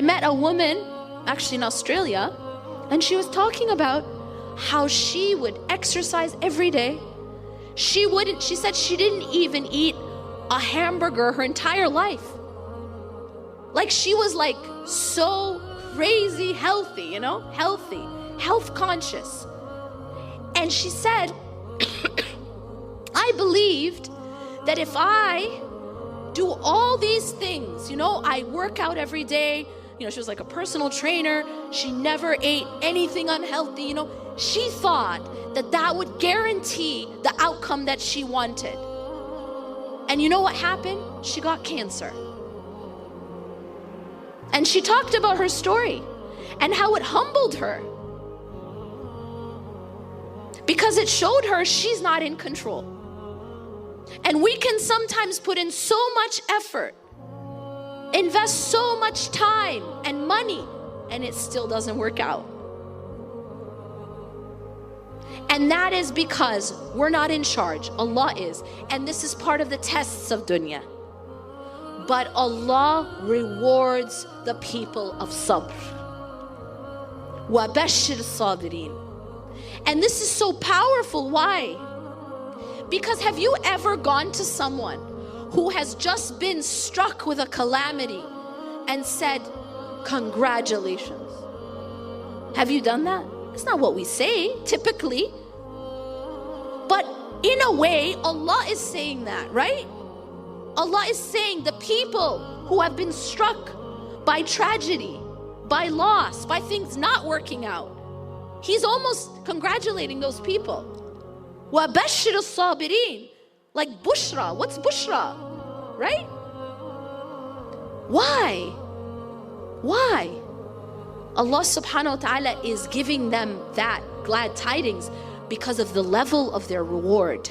I met a woman, actually in Australia, and she was talking about how she would exercise every day. She said she didn't even eat a hamburger her entire life. Like she was like so crazy healthy, you know, healthy, health conscious. And she said, I believed that if I do all these things, you know, I work out every day, you know, she was like a personal trainer, she never ate anything unhealthy, you know, she thought that that would guarantee the outcome that she wanted. And you know what happened? She got cancer. And she talked about her story and how it humbled her, because it showed her she's not in control. And we can sometimes put in so much effort, invest so much time and money, and it still doesn't work out. And that is because we're not in charge. Allah is. And this is part of the tests of dunya. But Allah rewards the people of sabr. وَبَشِّرْ الصَّابِرِينَ. And this is so powerful. Why? Because have you ever gone to someone who has just been struck with a calamity and said, congratulations? Have you done that? It's not what we say typically. But in a way, Allah is saying that, right? Allah is saying the people who have been struck by tragedy, by loss, by things not working out, He's almost congratulating those people. وَبَشِّرِ الصَّابِرِينَ. Like bushra. What's bushra? Right? Why? Why? Allah subhanahu wa ta'ala is giving them that glad tidings because of the level of their reward.